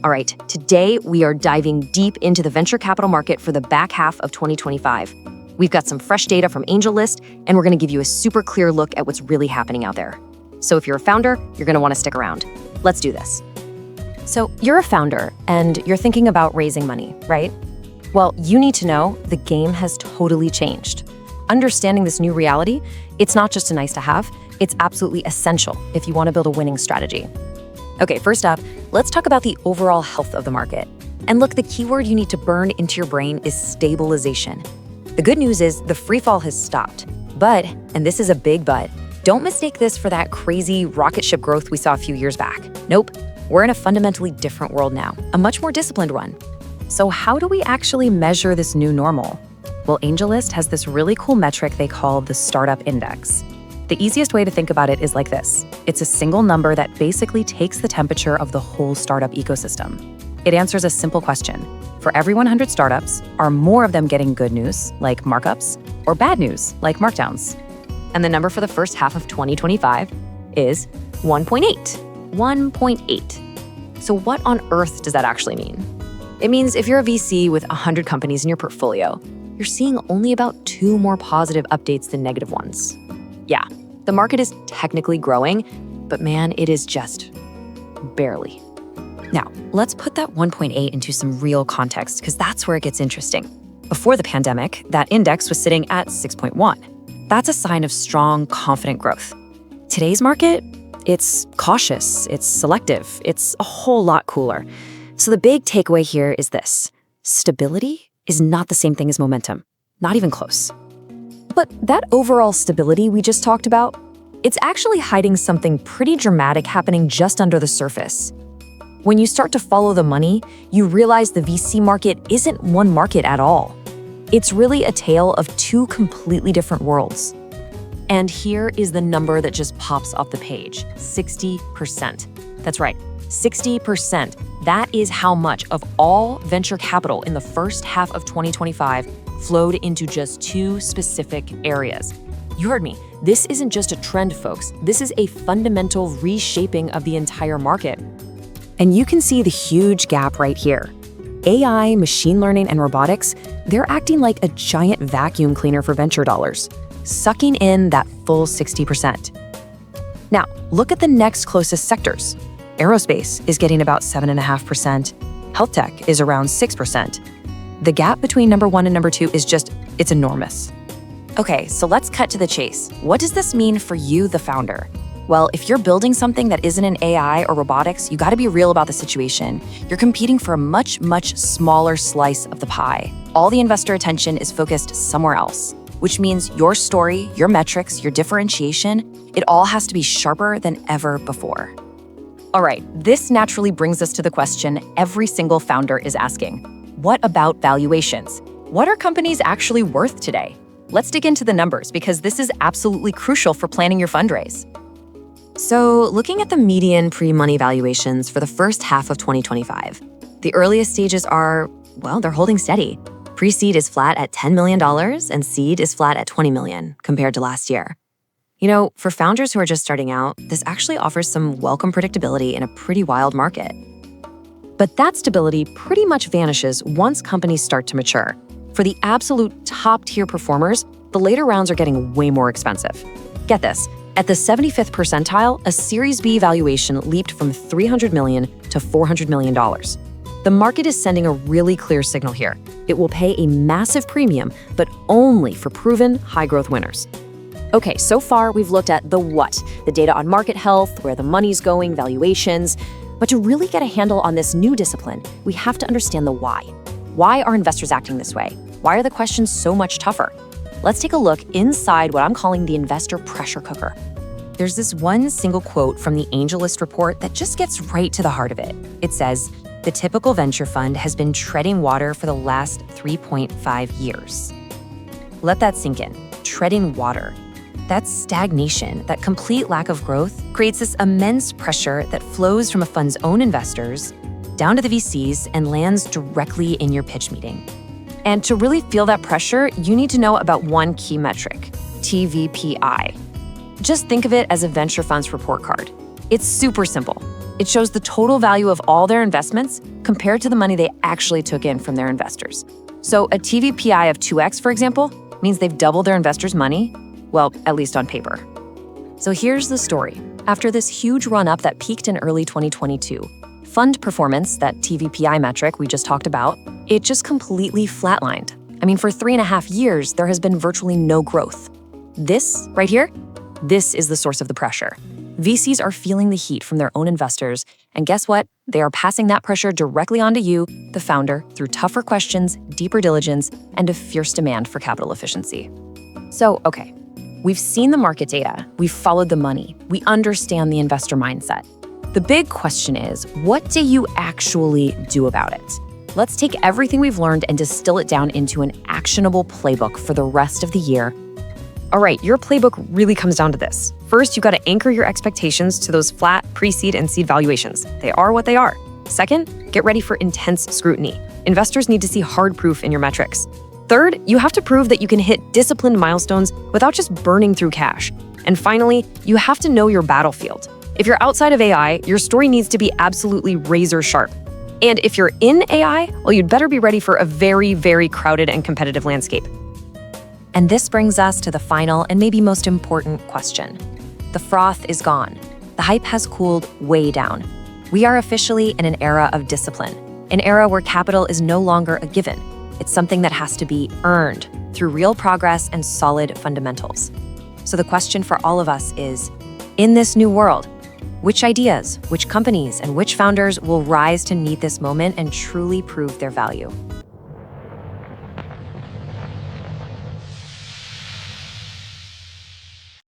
All right, today we are diving deep into the venture capital market for the back half of 2025. We've got some fresh data from AngelList, and we're going to give you a super clear look at what's really happening out there. So if you're a founder, you're going to want to stick around. Let's do this. So you're a founder, and you're thinking about raising money, right? Well, you need to know the game has totally changed. Understanding this new reality, it's not just a nice to have, it's absolutely essential if you want to build a winning strategy. Okay, first up, let's talk about the overall health of the market. And look, the keyword you need to burn into your brain is stabilization. The good news is the free fall has stopped. But, and this is a big but, don't mistake this for that crazy rocket ship growth we saw a few years back. Nope, we're in a fundamentally different world now, a much more disciplined one. So how do we actually measure this new normal? Well, AngelList has this really cool metric they call the Startup Index. The easiest way to think about it is like this. It's a single number that basically takes the temperature of the whole startup ecosystem. It answers a simple question. For every 100 startups, are more of them getting good news, like markups, or bad news, like markdowns? And the number for the first half of 2025 is 1.8. 1.8. So what on earth does that actually mean? It means if you're a VC with 100 companies in your portfolio, you're seeing only about 2 more positive updates than negative ones. Yeah, the market is technically growing, but man, it is just barely. Now, let's put that 1.8 into some real context, because that's where it gets interesting. Before the pandemic, that index was sitting at 6.1. That's a sign of strong, confident growth. Today's market, it's cautious, it's selective, it's a whole lot cooler. So the big takeaway here is this. Stability is not the same thing as momentum, not even close. But that overall stability we just talked about, it's actually hiding something pretty dramatic happening just under the surface. When you start to follow the money, you realize the VC market isn't one market at all. It's really a tale of 2 completely different worlds. And here is the number that just pops off the page, 60%. That's right, 60%. That is how much of all venture capital in the first half of 2025 flowed into just 2 specific areas. You heard me. This isn't just a trend, folks. This is a fundamental reshaping of the entire market. And you can see the huge gap right here. AI, machine learning, and robotics, they're acting like a giant vacuum cleaner for venture dollars, sucking in that full 60%. Now, look at the next closest sectors. Aerospace is getting about 7.5%. Health tech is around 6%. The gap between number 1 and number 2 is it's enormous. Okay, so let's cut to the chase. What does this mean for you, the founder? Well, if you're building something that isn't in AI or robotics, you gotta be real about the situation. You're competing for a much, much smaller slice of the pie. All the investor attention is focused somewhere else, which means your story, your metrics, your differentiation, it all has to be sharper than ever before. All right, this naturally brings us to the question every single founder is asking. What about valuations? What are companies actually worth today? Let's dig into the numbers, because this is absolutely crucial for planning your fundraise. So, looking at the median pre-money valuations for the first half of 2025, the earliest stages are, well, they're holding steady. Pre-seed is flat at $10 million and seed is flat at $20 million compared to last year. You know, for founders who are just starting out, this actually offers some welcome predictability in a pretty wild market. But that stability pretty much vanishes once companies start to mature. For the absolute top-tier performers, the later rounds are getting way more expensive. Get this, at the 75th percentile, a Series B valuation leaped from $300 million to $400 million. The market is sending a really clear signal here. It will pay a massive premium, but only for proven high-growth winners. Okay, so far we've looked at the what, the data on market health, where the money's going, valuations. But to really get a handle on this new discipline, we have to understand the why. Why are investors acting this way? Why are the questions so much tougher? Let's take a look inside what I'm calling the investor pressure cooker. There's this one single quote from the AngelList report that just gets right to the heart of it. It says, "The typical venture fund has been treading water for the last 3.5 years." Let that sink in. Treading water. That stagnation, that complete lack of growth, creates this immense pressure that flows from a fund's own investors down to the VCs and lands directly in your pitch meeting. And to really feel that pressure, you need to know about one key metric, TVPI. Just think of it as a venture fund's report card. It's super simple. It shows the total value of all their investments compared to the money they actually took in from their investors. So a TVPI of 2x, for example, means they've doubled their investors' money, well, at least on paper. So here's the story. After this huge run-up that peaked in early 2022, fund performance, that TVPI metric we just talked about, it just completely flatlined. I mean, for 3.5 years, there has been virtually no growth. This, right here, this is the source of the pressure. VCs are feeling the heat from their own investors, and guess what? They are passing that pressure directly onto you, the founder, through tougher questions, deeper diligence, and a fierce demand for capital efficiency. So, okay, we've seen the market data, we've followed the money, we understand the investor mindset. The big question is, what do you actually do about it? Let's take everything we've learned and distill it down into an actionable playbook for the rest of the year. All right, your playbook really comes down to this. First, you gotta anchor your expectations to those flat pre-seed and seed valuations. They are what they are. Second, get ready for intense scrutiny. Investors need to see hard proof in your metrics. Third, you have to prove that you can hit disciplined milestones without just burning through cash. And finally, you have to know your battlefield. If you're outside of AI, your story needs to be absolutely razor sharp. And if you're in AI, well, you'd better be ready for a very, very crowded and competitive landscape. And this brings us to the final and maybe most important question. The froth is gone. The hype has cooled way down. We are officially in an era of discipline, an era where capital is no longer a given. It's something that has to be earned through real progress and solid fundamentals. So the question for all of us is, in this new world, which ideas, which companies, and which founders will rise to meet this moment and truly prove their value?